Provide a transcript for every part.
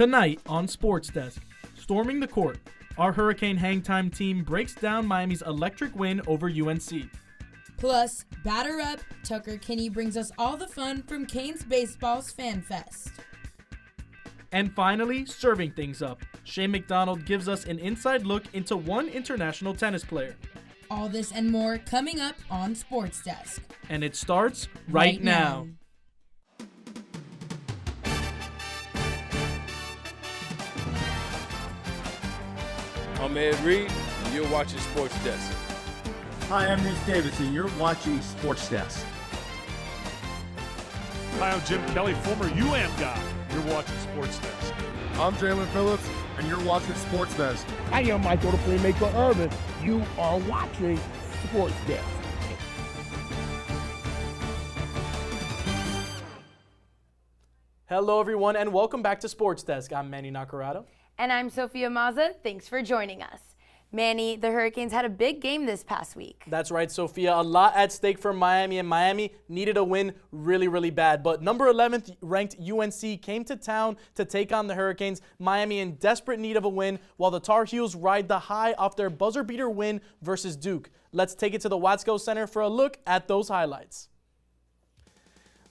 Tonight on SportsDesk, storming the court, our Hurricane Hangtime team breaks down Miami's electric win over UNC. Plus, Batter Up, Tucker Kinney brings us all the fun from Canes Baseball's Fan Fest. And finally, serving things up, Shane McDonald gives us an inside look into one international tennis player. All this and more coming up on SportsDesk. And it starts right now. I'm Ed Reed, and you're watching SportsDesk. Hi, I'm Nick Davis, and you're watching SportsDesk. Hi, I'm Jim Kelly, former guy. You're watching SportsDesk. I'm Jalen Phillips, and you're watching SportsDesk. I am Michael the Playmaker Urban. You are watching SportsDesk. Hello, everyone, and welcome back to SportsDesk. I'm Manny Nacarado. And I'm Sophia Maza. Thanks for joining us. Manny, the Hurricanes had a big game this past week. That's right, Sophia. A lot at stake for Miami, and Miami needed a win really, really bad. But number 11th ranked UNC came to town to take on the Hurricanes. Miami in desperate need of a win, while the Tar Heels ride the high off their buzzer-beater win versus Duke. Let's take it to the Watsco Center for a look at those highlights.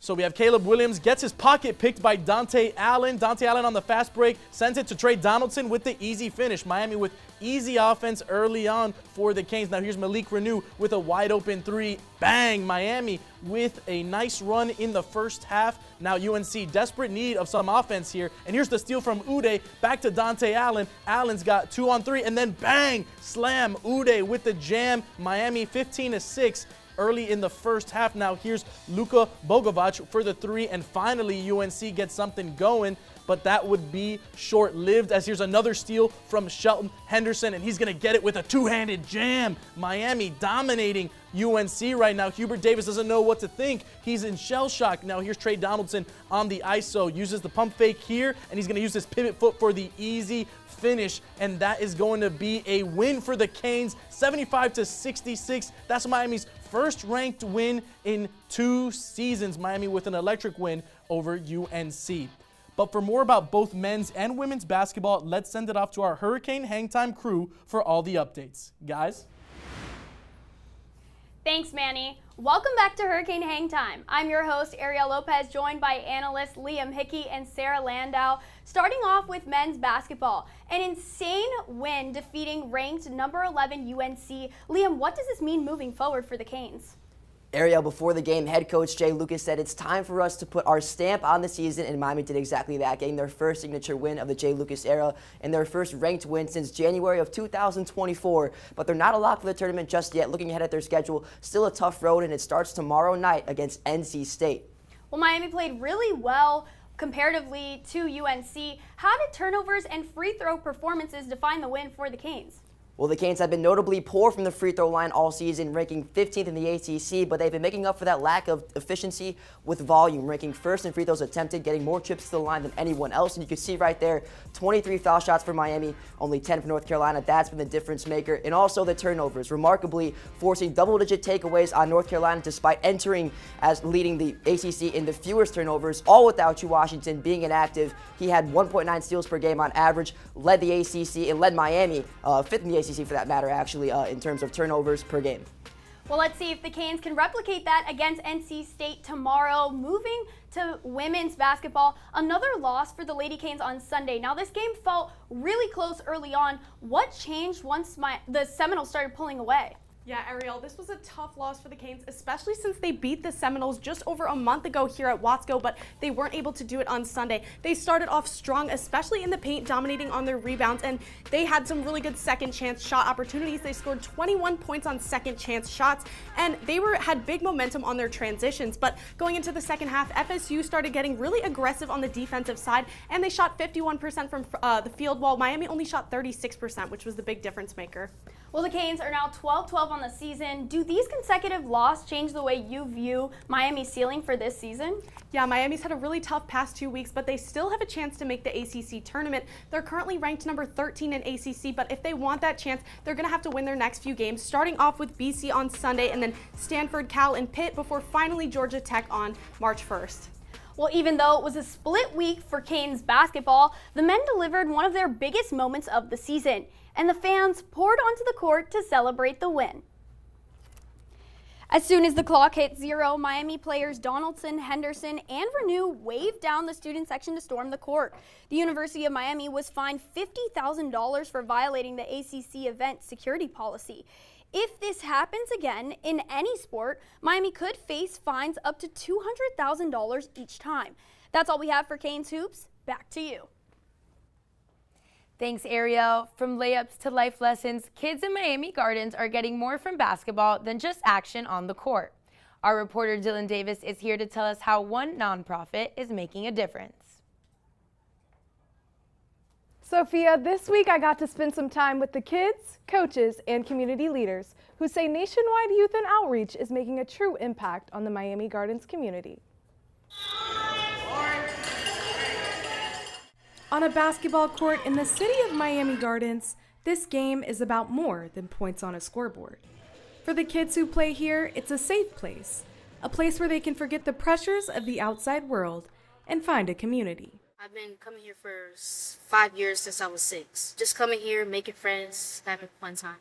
So we have Caleb Williams gets his pocket picked by Dante Allen. Dante Allen on the fast break sends it to Trey Donaldson with the easy finish. Miami with easy offense early on for the Canes. Now here's Malik Renew with a wide open three. Bang! Miami with a nice run in the first half. Now UNC desperate need of some offense here. And here's the steal from Uday back to Dante Allen. Allen's got 2 on 3 and then bang! Slam! Uday with the jam. Miami 15-6. Early in the first half. Now here's Luka Bogovac for the 3, and finally UNC gets something going, but that would be short-lived as here's another steal from Shelton Henderson, and he's going to get it with a two-handed jam. Miami dominating UNC right now. Hubert Davis doesn't know what to think. He's in shell shock. Now here's Trey Donaldson on the ISO, uses the pump fake here, and he's going to use his pivot foot for the easy finish, and that is going to be a win for the Canes, 75-66. That's Miami's first ranked win in 2 seasons. Miami with an electric win over UNC. But for more about both men's and women's basketball, let's send it off to our Hurricane Hangtime crew for all the updates. Guys? Thanks, Manny. Welcome back to Hurricane Hangtime. I'm your host, Ariel Lopez, joined by analysts Liam Hickey and Sarah Landau. Starting off with men's basketball, an insane win defeating ranked number 11 UNC. Liam, what does this mean moving forward for the Canes? Ariel, before the game, head coach Jay Lucas said it's time for us to put our stamp on the season, and Miami did exactly that, getting their first signature win of the Jay Lucas era and their first ranked win since January of 2024. But they're not a lock for the tournament just yet. Looking ahead at their schedule, still a tough road, and it starts tomorrow night against NC State. Well, Miami played really well comparatively to UNC. How did turnovers and free throw performances define the win for the Canes? Well, the Canes have been notably poor from the free throw line all season, ranking 15th in the ACC, but they've been making up for that lack of efficiency with volume, ranking first in free throws attempted, getting more trips to the line than anyone else. And you can see right there, 23 foul shots for Miami, only 10 for North Carolina. That's been the difference maker. And also the turnovers, remarkably forcing double-digit takeaways on North Carolina despite entering as leading the ACC in the fewest turnovers, all without Chu Washington being inactive. He had 1.9 steals per game on average, led the ACC, and led Miami, fifth in the ACC for that matter, actually, in terms of turnovers per game. Well, let's see if the Canes can replicate that against NC State tomorrow. Moving to women's basketball, another loss for the Lady Canes on Sunday. Now, this game felt really close early on. What changed once the Seminoles started pulling away? Yeah, Ariel, this was a tough loss for the Canes, especially since they beat the Seminoles just over a month ago here at Watsco, but they weren't able to do it on Sunday. They started off strong, especially in the paint, dominating on their rebounds, and they had some really good second chance shot opportunities. They scored 21 points on second chance shots, and they had big momentum on their transitions. But going into the second half, FSU started getting really aggressive on the defensive side, and they shot 51% from the field, while Miami only shot 36%, which was the big difference maker. Well, the Canes are now 12-12 on the season. Do these consecutive losses change the way you view Miami's ceiling for this season? Yeah, Miami's had a really tough past 2 weeks, but they still have a chance to make the ACC tournament. They're currently ranked number 13 in ACC, but if they want that chance, they're going to have to win their next few games, starting off with BC on Sunday and then Stanford, Cal, and Pitt before finally Georgia Tech on March 1st. Well, even though it was a split week for Canes basketball, the men delivered one of their biggest moments of the season, and the fans poured onto the court to celebrate the win. As soon as the clock hit 0, Miami players Donaldson, Henderson, and Renew waved down the student section to storm the court. The University of Miami was fined $50,000 for violating the ACC event security policy. If this happens again in any sport, Miami could face fines up to $200,000 each time. That's all we have for Canes Hoops. Back to you. Thanks, Ariel. From layups to life lessons, kids in Miami Gardens are getting more from basketball than just action on the court. Our reporter Dylan Davis is here to tell us how one nonprofit is making a difference. Sophia, this week I got to spend some time with the kids, coaches, and community leaders who say nationwide youth and outreach is making a true impact on the Miami Gardens community. On a basketball court in the city of Miami Gardens, this game is about more than points on a scoreboard. For the kids who play here, it's a safe place, a place where they can forget the pressures of the outside world and find a community. I've been coming here for 5 years since I was 6. Just coming here, making friends, having a fun time.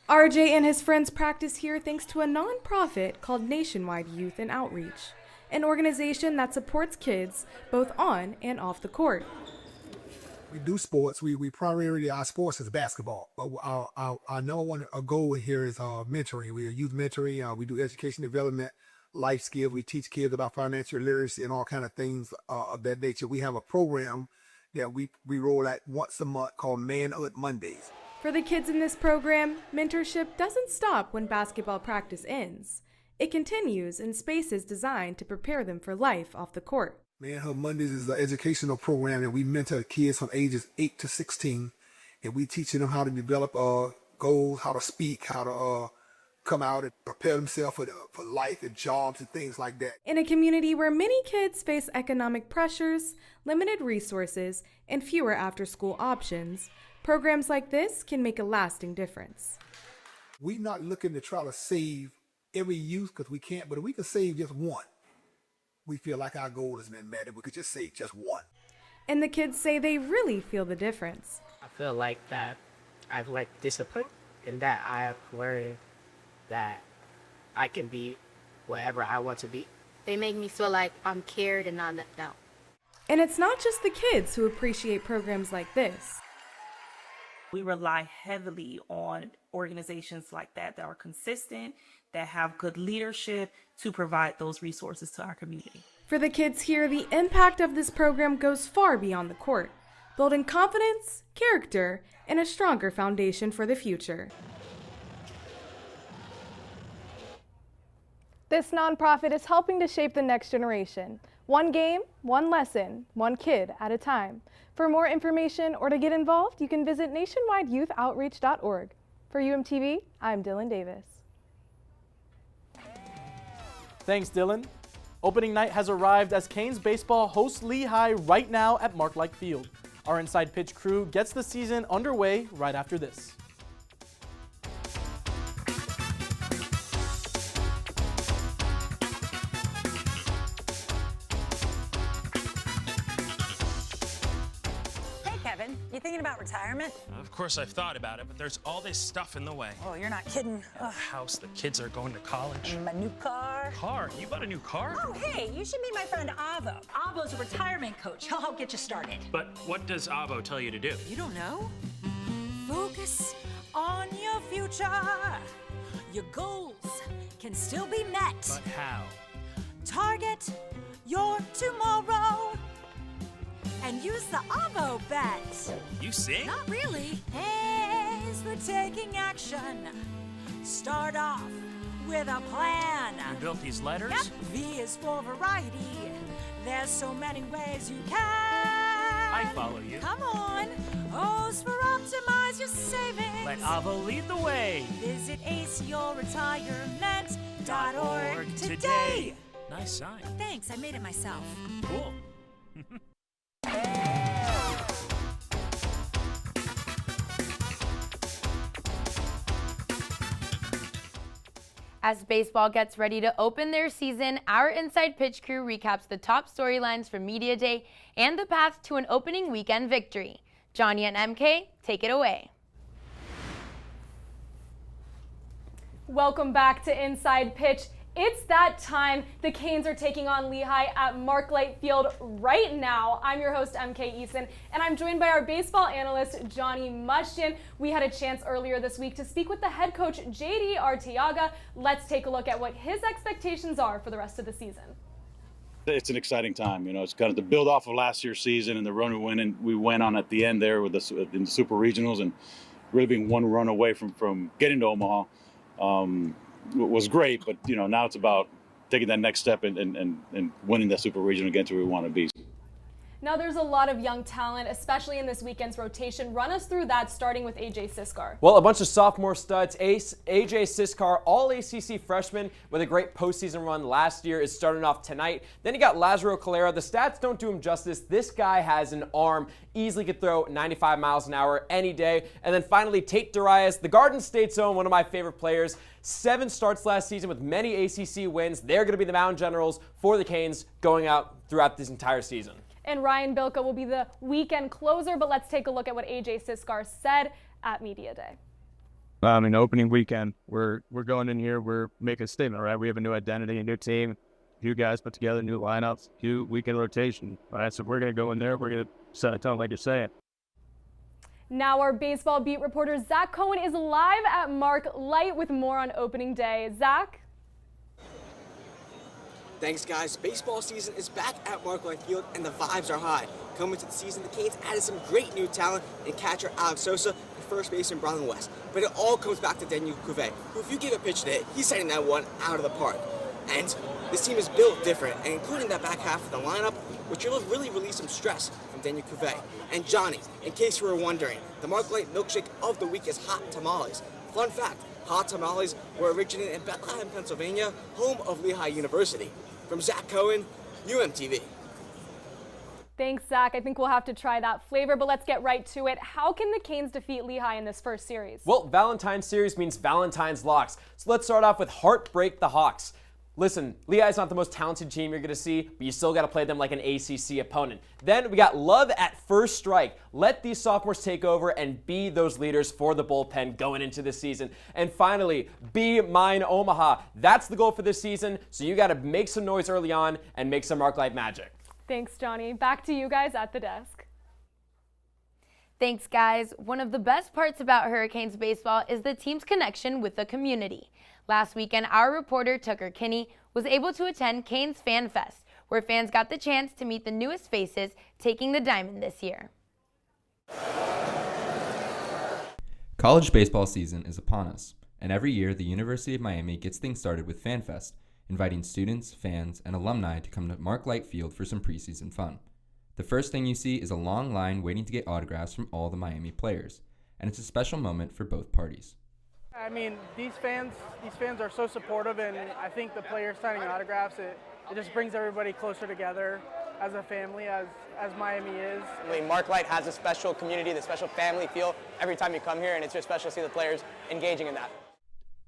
RJ and his friends practice here thanks to a nonprofit called Nationwide Youth and Outreach, an organization that supports kids both on and off the court. We do sports. We primarily, our sports is basketball. But our number one goal here is mentoring. We are youth mentoring. We do education development, life skills. We teach kids about financial literacy and all kind of things of that nature. We have a program that we roll out once a month called Manhood Mondays. For the kids in this program, mentorship doesn't stop when basketball practice ends. It continues in spaces designed to prepare them for life off the court. Manhood Mondays is an educational program that we mentor kids from ages 8 to 16, and we teaching them how to develop goals, how to speak, how to come out and prepare themselves for life and jobs and things like that. In a community where many kids face economic pressures, limited resources, and fewer after-school options, programs like this can make a lasting difference. We're not looking to try to save every youth because we can't, but if we can save just one, we feel like our goal has been met, and we could just save just one. And the kids say they really feel the difference. I feel like that I've learned discipline, and that I have learned that I can be wherever I want to be. They make me feel like I'm cared and not left out. And it's not just the kids who appreciate programs like this. We rely heavily on organizations like that are consistent, that have good leadership to provide those resources to our community. For the kids here, the impact of this program goes far beyond the court, building confidence, character, and a stronger foundation for the future. This nonprofit is helping to shape the next generation. One game, one lesson, one kid at a time. For more information or to get involved, you can visit nationwideyouthOutreach.org. For UMTV, I'm Dylan Davis. Thanks, Dylan. Opening night has arrived as Canes baseball hosts Lehigh right now at Mark-Like Field. Our Inside Pitch crew gets the season underway right after this. You thinking about retirement? Of course I've thought about it, but there's all this stuff in the way. Oh, you're not kidding. The house, the kids are going to college. My new car. Car? You bought a new car? Oh, hey, you should meet my friend Avo. Avo's a retirement coach. He'll help get you started. But what does Avo tell you to do? You don't know? Focus on your future. Your goals can still be met. But how? Target your tomorrow. And use the Avo bet. You sing? Not really. A is for taking action. Start off with a plan. You built these letters? Yep. V is for variety. There's so many ways you can. I follow you. Come on. O's for optimize your savings. Let Avo lead the way. Visit aceyourretirement.org today. Nice sign. Thanks, I made it myself. Cool. As baseball gets ready to open their season, our Inside Pitch crew recaps the top storylines from Media Day and the path to an opening weekend victory. Johnny and MK, take it away. Welcome back to Inside Pitch. It's that time. The Canes are taking on Lehigh at Marklight Field right now. I'm your host, MK Eason, and I'm joined by our baseball analyst, Johnny Mushton. We had a chance earlier this week to speak with the head coach, JD Arteaga. Let's take a look at what his expectations are for the rest of the season. It's an exciting time. You know, it's kind of to build off of last year's season and the run we went on at the end there with in the Super Regionals, and really being one run away from getting to Omaha. Was great, but you know, now it's about taking that next step and winning that Super Regional against where we want to be. Now there's a lot of young talent, especially in this weekend's rotation. Run us through that, starting with AJ Siskar. Well, a bunch of sophomore studs. AJ Siskar, all ACC freshman with a great postseason run last year, is starting off tonight. Then you got Lazaro Calera. The stats don't do him justice. This guy has an arm, easily could throw 95 miles an hour any day. And then finally, Tate Darius, the Garden State's own, one of my favorite players. 7 starts last season with many ACC wins. They're going to be the Mound Generals for the Canes going out throughout this entire season. And Ryan Bilka will be the weekend closer, but let's take a look at what AJ Siskar said at Media Day. Opening weekend, we're going in here, we're making a statement, right? We have a new identity, a new team, new guys put together, new lineups, new weekend rotation. All right, so we're going to go in there, we're going to set a tone like you're saying. Now our baseball beat reporter Zach Cohen is live at Marklight with more on opening day. Zach? Thanks, guys. Baseball season is back at Marklight Field, and the vibes are high. Coming to the season, the Canes added some great new talent in catcher Alex Sosa and first baseman Bronwyn West. But it all comes back to Daniel Cuvée, who, if you give a pitch to hit, he's setting that one out of the park. And this team is built different, and including that back half of the lineup, which will really release some stress from Daniel Cuvée. And Johnny, in case you were wondering, the Marklight milkshake of the week is hot tamales. Fun fact, hot tamales were originated in Bethlehem, Pennsylvania, home of Lehigh University. From Zach Cohen, UMTV. Thanks, Zach. I think we'll have to try that flavor, but let's get right to it. How can the Canes defeat Lehigh in this first series? Well, Valentine's series means Valentine's locks. So let's start off with Heartbreak the Hawks. Listen, Lehigh's not the most talented team you're going to see, but you still got to play them like an ACC opponent. Then we got Love at First Strike. Let these sophomores take over and be those leaders for the bullpen going into the season. And finally, Be Mine Omaha. That's the goal for this season, so you got to make some noise early on and make some Marklight magic. Thanks, Johnny. Back to you guys at the desk. Thanks, guys. One of the best parts about Hurricanes baseball is the team's connection with the community. Last weekend, our reporter Tucker Kinney was able to attend Canes Fan Fest, where fans got the chance to meet the newest faces taking the diamond this year. College baseball season is upon us, and every year the University of Miami gets things started with Fan Fest, inviting students, fans, and alumni to come to Marklight Field for some preseason fun. The first thing you see is a long line waiting to get autographs from all the Miami players, and it's a special moment for both parties. I mean, these fans are so supportive, and I think the players signing autographs, it just brings everybody closer together as a family, as Miami is. Marklight has a special community, the special family feel every time you come here, and it's just special to see the players engaging in that.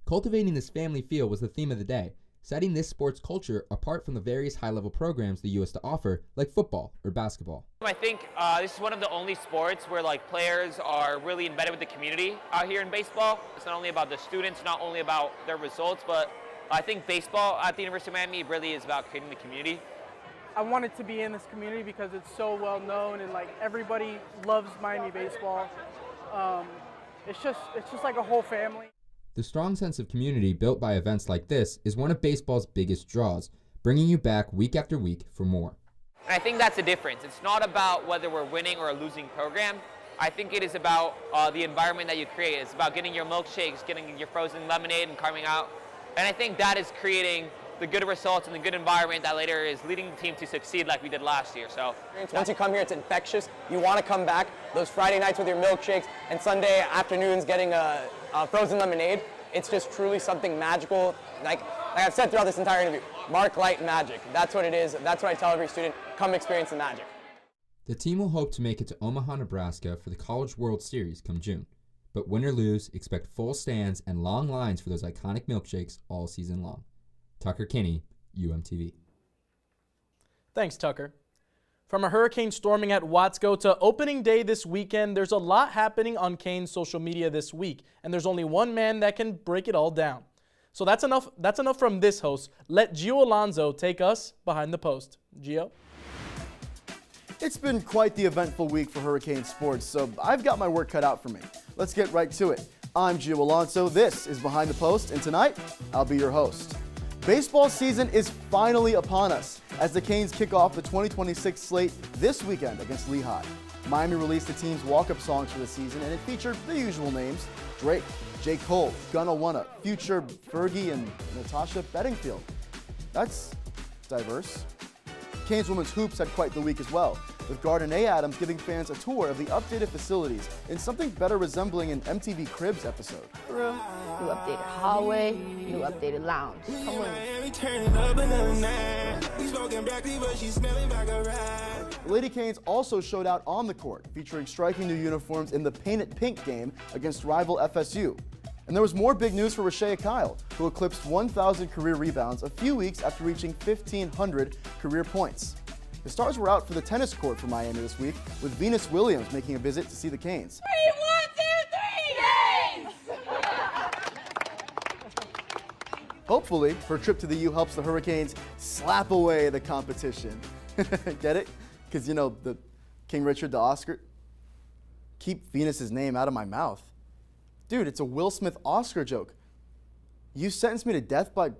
Cultivating this family feel was the theme of the day, setting this sports culture apart from the various high-level programs the U has to offer, like football or basketball. I think this is one of the only sports where players are really embedded with the community out here in baseball. It's not only about the students, not only about their results, but I think baseball at the University of Miami really is about creating the community. I wanted to be in this community because it's so well known, and everybody loves Miami baseball. It's just like a whole family. The strong sense of community built by events like this is one of baseball's biggest draws, bringing you back week after week for more. And I think that's the difference. It's not about whether we're winning or a losing program. I think it is about the environment that you create. It's about getting your milkshakes, getting your frozen lemonade and coming out. And I think that is creating the good results and the good environment that later is leading the team to succeed like we did last year. So once you come here, it's infectious. You want to come back. Those Friday nights with your milkshakes and Sunday afternoons getting a frozen lemonade. It's just truly something magical. Like I've said throughout this entire interview, Marklight magic. That's what it is. That's what I tell every student. Come experience the magic. The team will hope to make it to Omaha, Nebraska for the College World Series come June. But win or lose, expect full stands and long lines for those iconic milkshakes all season long. Tucker Kinney, UMTV. Thanks, Tucker. From a hurricane storming at Watsco to opening day this weekend, there's a lot happening on Canes' social media this week, and there's only one man that can break it all down. So that's enough from this host. Let Gio Alonso take us behind the post. Gio? It's been quite the eventful week for Hurricane sports, so I've got my work cut out for me. Let's get right to it. I'm Gio Alonso, this is Behind the Post, and tonight, I'll be your host. Baseball season is finally upon us as the Canes kick off the 2026 slate this weekend against Lehigh. Miami released the team's walk-up songs for the season, and it featured the usual names: Drake, J. Cole, Gunna Wunna, Future, Fergie, and Natasha Bedingfield. That's diverse. Canes women's hoops had quite the week as well, with Garden A. Adams giving fans a tour of the updated facilities in something better resembling an MTV Cribs episode. Room, new updated hallway, new updated lounge. Come with me. The Lady Canes also showed out on the court, featuring striking new uniforms in the Paint It Pink game against rival FSU. And there was more big news for Rashea Kyle, who eclipsed 1,000 career rebounds a few weeks after reaching 1,500 career points. The Stars were out for the tennis court for Miami this week, with Venus Williams making a visit to see the Canes. 3, 1, 2, 3, Canes! Hopefully, her trip to the U helps the Hurricanes slap away the competition. Get it? Because, you know, the King Richard, the Oscar. Keep Venus's name out of my mouth. Dude, it's a Will Smith Oscar joke. You sentenced me to death by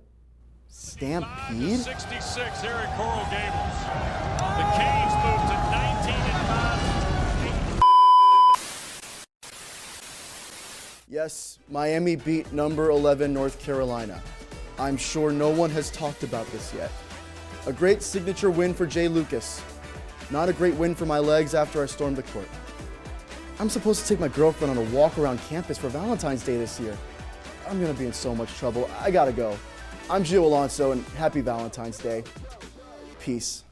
Stampede? 66 here at Coral Gables. The Canes move to 19-5. Yes, Miami beat number 11 North Carolina. I'm sure no one has talked about this yet. A great signature win for Jay Lucas. Not a great win for my legs after I stormed the court. I'm supposed to take my girlfriend on a walk around campus for Valentine's Day this year. I'm gonna be in so much trouble. I gotta go. I'm Gio Alonso, and happy Valentine's Day. Peace.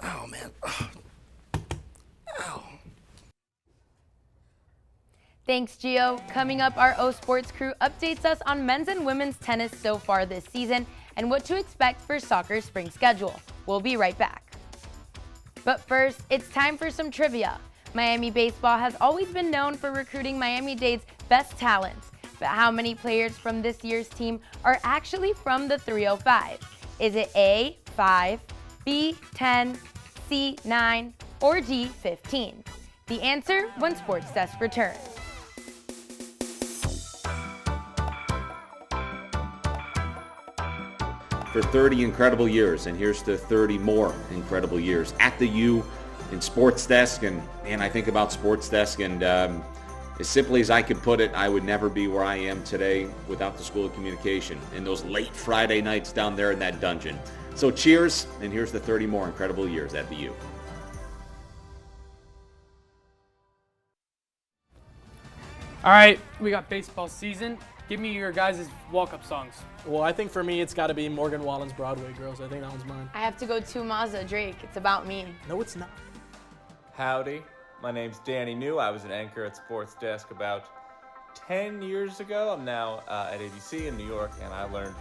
Oh, man. Ow. Thanks, Gio. Coming up, our O Sports crew updates us on men's and women's tennis so far this season and what to expect for soccer's spring schedule. We'll be right back. But first, it's time for some trivia. Miami baseball has always been known for recruiting Miami-Dade's best talents, but how many players from this year's team are actually from the 305? Is it A, 5, B, 10, C, 9, or D, 15? The answer when SportsDesk returns. For 30 incredible years, and here's to 30 more incredible years at the U in SportsDesk, and I think about SportsDesk, and as simply as I could put it, I would never be where I am today without the School of Communication and those late Friday nights down there in that dungeon. So cheers, and here's to 30 more incredible years at the U. All right, we got baseball season. Give me your guys' walk-up songs. Well, I think for me, it's got to be Morgan Wallen's Broadway Girls. I think that one's mine. I have to go to Mazza Drake. It's about me. No, it's not. Howdy, my name's Danny New. I was an anchor at SportsDesk about 10 years ago. I'm now at ABC in New York, and I learned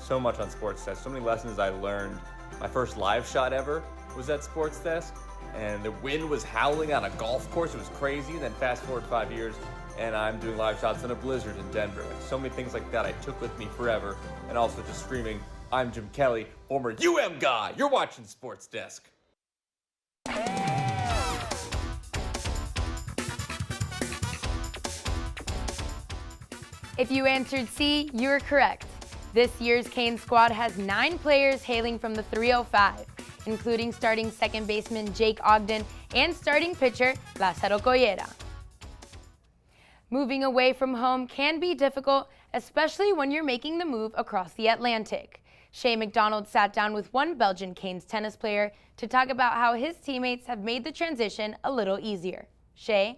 so much on SportsDesk. So many lessons I learned. My first live shot ever was at SportsDesk, and the wind was howling on a golf course. It was crazy. Then fast forward 5 years, and I'm doing live shots in a blizzard in Denver. Like, so many things like that I took with me forever, and also just screaming, I'm Jim Kelly, former UM guy. You're watching SportsDesk. If you answered C, you were correct. This year's Canes squad has 9 players hailing from the 305, including starting second baseman Jake Ogden and starting pitcher Lázaro Collera. Moving away from home can be difficult, especially when you're making the move across the Atlantic. Shea McDonald sat down with one Belgian Canes tennis player to talk about how his teammates have made the transition a little easier. Shea?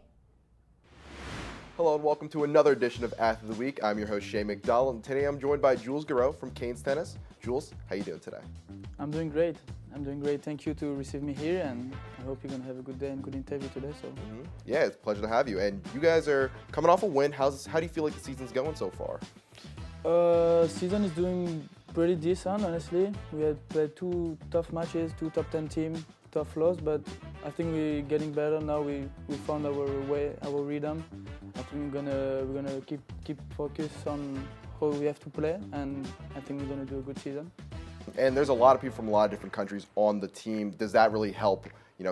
Hello and welcome to another edition of Athlete of the Week. I'm your host, Shea McDonald, and today I'm joined by Jules Garreau from Canes Tennis. Jules, how you doing today? I'm doing great. I'm doing great. Thank you to receive me here, and I hope you're going to have a good day and good interview today. So. Yeah, it's a pleasure to have you. And you guys are coming off a win. How do you feel like the season's going so far? Season is doing pretty decent, honestly. We had played 2 tough matches, 2 top 10 teams, tough loss, but I think we're getting better now. We found our way, our rhythm. I think we're gonna keep focus on how we have to play, and I think we're gonna do a good season. And there's a lot of people from a lot of different countries on the team. Does that really help,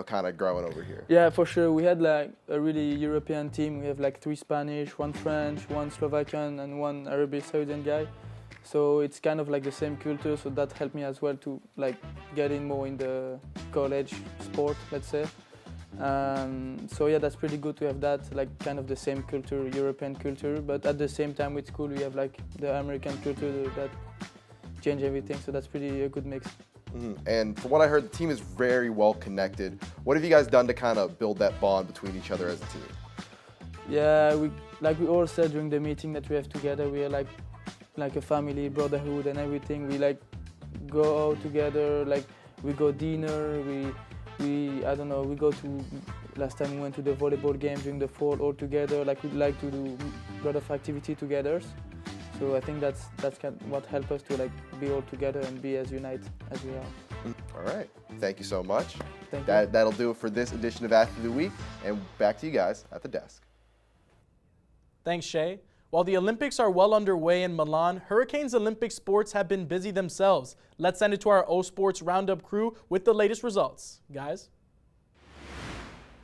kind of growing over here? Yeah, for sure. We had like a really European team. We have like 3 Spanish, 1 French, 1 Slovakian, and 1 Arabic Saudian guy. So it's kind of like the same culture. So that helped me as well to like get in more in the college sport, let's say. So yeah, that's pretty good to have that, like kind of the same culture, European culture. But at the same time with school, we have like the American culture that change everything. So that's pretty a good mix. And from what I heard, the team is very well connected. What have you guys done to kind of build that bond between each other as a team? Yeah, we all said during the meeting that we have together, we are like a family, brotherhood and everything. We like go out together, like we go dinner, I don't know, we go to, last time we went to the volleyball game during the fall all together, like we like to do a lot of activity together. So I think that's kind of what helped us to like be all together and be as united as we are. All right, thank you so much. Thank you. That'll do it for this edition of Athlete of the Week, and back to you guys at the desk. Thanks, Shay. While the Olympics are well underway in Milan, Hurricanes Olympic sports have been busy themselves. Let's send it to our O Sports Roundup crew with the latest results. Guys?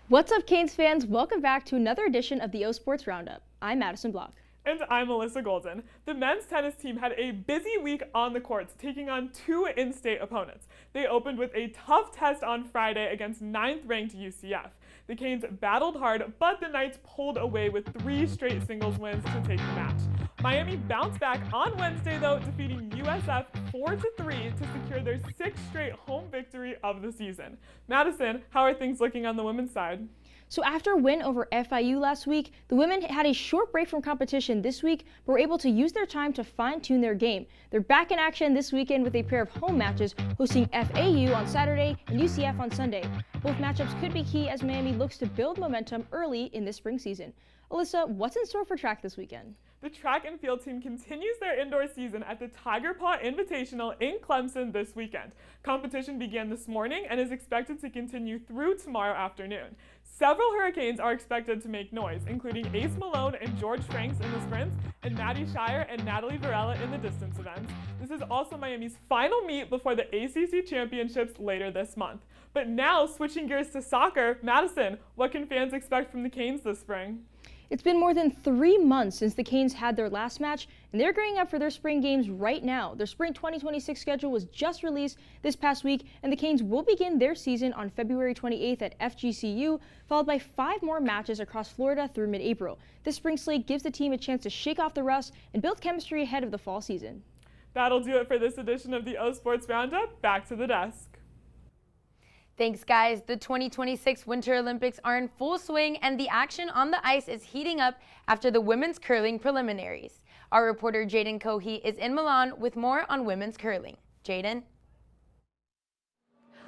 What's up, Canes fans? Welcome back to another edition of the O Sports Roundup. I'm Madison Block. And I'm Melissa Golden. The men's tennis team had a busy week on the courts, taking on 2 in-state opponents. They opened with a tough test on Friday against 9th-ranked UCF. The Canes battled hard, but the Knights pulled away with 3 straight singles wins to take the match. Miami bounced back on Wednesday, though, defeating USF 4-3 to secure their 6th straight home victory of the season. Madison, how are things looking on the women's side? So after a win over FIU last week, the women had a short break from competition this week, but were able to use their time to fine-tune their game. They're back in action this weekend with a pair of home matches, hosting FAU on Saturday and UCF on Sunday. Both matchups could be key as Miami looks to build momentum early in the spring season. Alyssa, what's in store for track this weekend? The track and field team continues their indoor season at the Tiger Paw Invitational in Clemson this weekend. Competition began this morning and is expected to continue through tomorrow afternoon. Several Hurricanes are expected to make noise, including Ace Malone and George Franks in the sprints, and Maddie Shire and Natalie Varela in the distance events. This is also Miami's final meet before the ACC Championships later this month. But now, switching gears to soccer, Madison, what can fans expect from the Canes this spring? It's been more than 3 months since the Canes had their last match, and they're gearing up for their spring games right now. Their spring 2026 schedule was just released this past week, and the Canes will begin their season on February 28th at FGCU, followed by 5 more matches across Florida through mid-April. This spring slate gives the team a chance to shake off the rust and build chemistry ahead of the fall season. That'll do it for this edition of the O Sports Roundup. Back to the desk. Thanks, guys. The 2026 Winter Olympics are in full swing, and the action on the ice is heating up after the women's curling preliminaries. Our reporter Jaden Cohey is in Milan with more on women's curling. Jaden?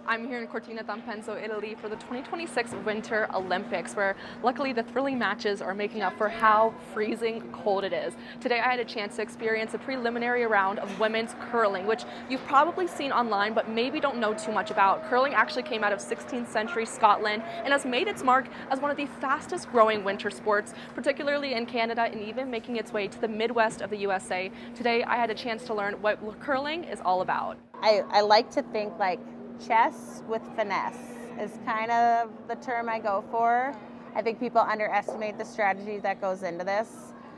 I'm here in Cortina d'Ampezzo, Italy for the 2026 Winter Olympics, where luckily the thrilling matches are making up for how freezing cold it is. Today I had a chance to experience a preliminary round of women's curling, which you've probably seen online but maybe don't know too much about. Curling actually came out of 16th century Scotland and has made its mark as one of the fastest growing winter sports, particularly in Canada and even making its way to the Midwest of the USA. Today I had a chance to learn what curling is all about. I like to think like chess with finesse is kind of the term I go for. I think people underestimate the strategy that goes into this.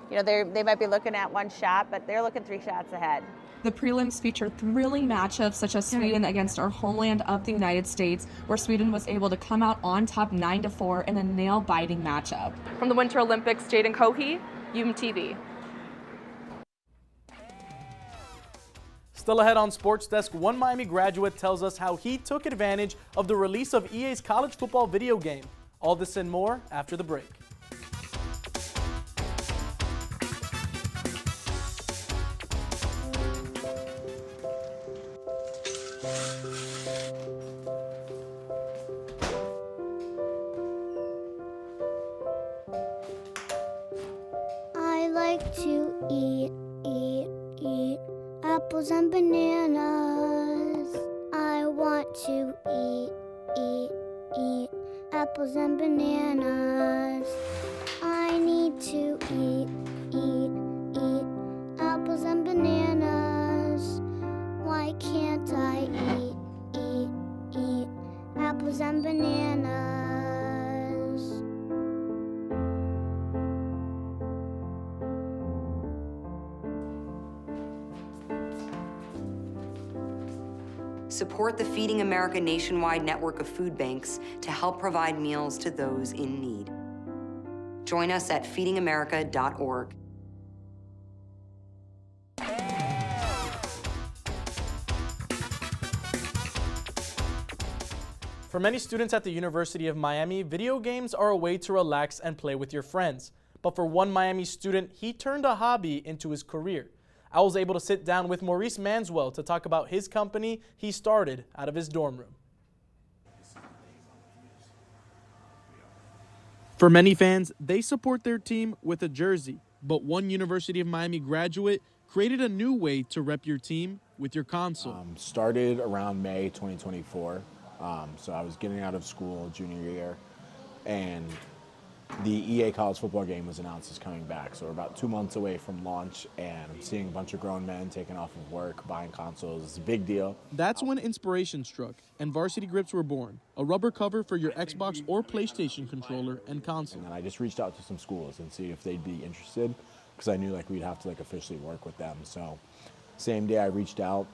You know, they might be looking at one shot, but they're looking 3 shots ahead. The prelims feature thrilling matchups such as Sweden against our homeland of the United States, where Sweden was able to come out on top 9-4 in a nail-biting matchup. From the Winter Olympics, Jaden Cohey, UMTV. Still ahead on Sports Desk, one Miami graduate tells us how he took advantage of the release of EA's college football video game. All this and more after the break. Apples and bananas. I want to eat apples and bananas. I need to eat apples and bananas. Why can't I eat apples and bananas? Support the Feeding America nationwide network of food banks to help provide meals to those in need. Join us at feedingamerica.org. For many students at the University of Miami, video games are a way to relax and play with your friends. But for one Miami student, he turned a hobby into his career. I was able to sit down with Maurice Manswell to talk about his company he started out of his dorm room. For many fans, they support their team with a jersey, but one University of Miami graduate created a new way to rep your team with your console. Started around May 2024, so I was getting out of school junior year, and the EA college football game was announced as coming back. So we're about 2 months away from launch, and I'm seeing a bunch of grown men taking off of work, buying consoles. It's a big deal. That's when inspiration struck and Varsity Grips were born, a rubber cover for your Xbox or PlayStation controller and console. And then I just reached out to some schools and see if they'd be interested, because I knew we'd have to officially work with them. So same day I reached out,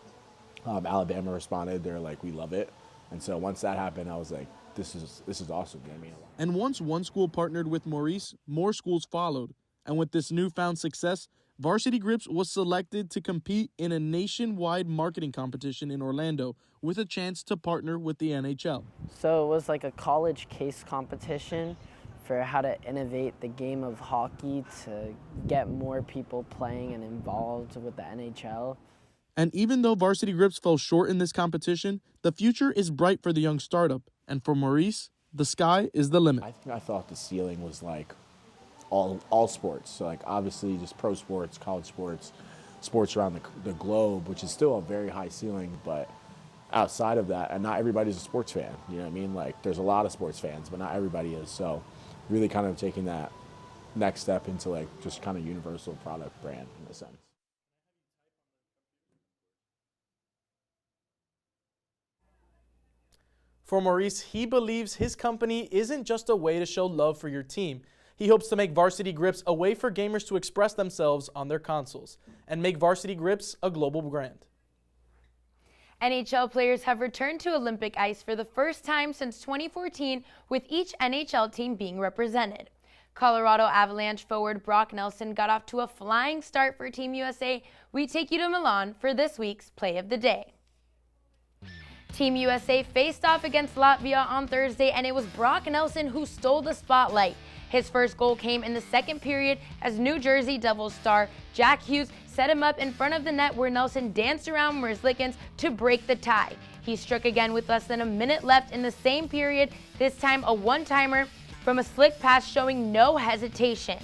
Alabama responded. They're like, we love it. And so once that happened, I was like, this is awesome. I mean, and once one school partnered with Maurice, more schools followed. And with this newfound success, Varsity Grips was selected to compete in a nationwide marketing competition in Orlando with a chance to partner with the NHL. So it was like a college case competition for how to innovate the game of hockey to get more people playing and involved with the NHL. And even though Varsity Grips fell short in this competition, the future is bright for the young startup. And for Maurice, the sky is the limit. I thought the ceiling was all sports. So obviously just pro sports, college sports, sports around the globe, which is still a very high ceiling. But outside of that, and not everybody's a sports fan. You know what I mean? There's a lot of sports fans, but not everybody is. So really kind of taking that next step into just kind of universal product brand in a sense. For Maurice, he believes his company isn't just a way to show love for your team. He hopes to make Varsity Grips a way for gamers to express themselves on their consoles and make Varsity Grips a global brand. NHL players have returned to Olympic ice for the first time since 2014, with each NHL team being represented. Colorado Avalanche forward Brock Nelson got off to a flying start for Team USA. We take you to Milan for this week's Play of the Day. Team USA faced off against Latvia on Thursday, and it was Brock Nelson who stole the spotlight. His first goal came in the second period as New Jersey Devils star Jack Hughes set him up in front of the net, where Nelson danced around Merzlikins to break the tie. He struck again with less than a minute left in the same period, this time a one-timer from a slick pass showing no hesitation.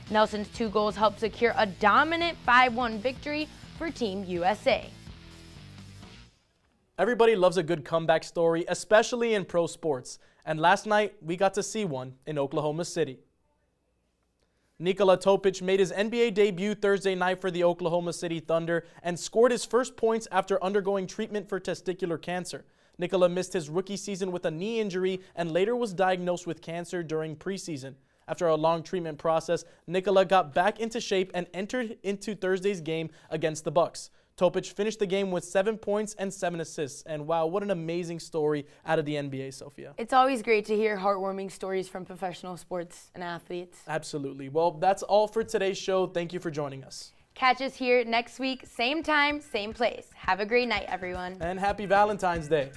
Nelson's 2 goals helped secure a dominant 5-1 victory for Team USA. Everybody loves a good comeback story, especially in pro sports. And last night, we got to see one in Oklahoma City. Nikola Topic made his NBA debut Thursday night for the Oklahoma City Thunder and scored his first points after undergoing treatment for testicular cancer. Nikola missed his rookie season with a knee injury and later was diagnosed with cancer during preseason. After a long treatment process, Nikola got back into shape and entered into Thursday's game against the Bucks. Topic finished the game with 7 points and 7 assists. And wow, what an amazing story out of the NBA, Sophia. It's always great to hear heartwarming stories from professional sports and athletes. Absolutely. Well, that's all for today's show. Thank you for joining us. Catch us here next week, same time, same place. Have a great night, everyone. And happy Valentine's Day.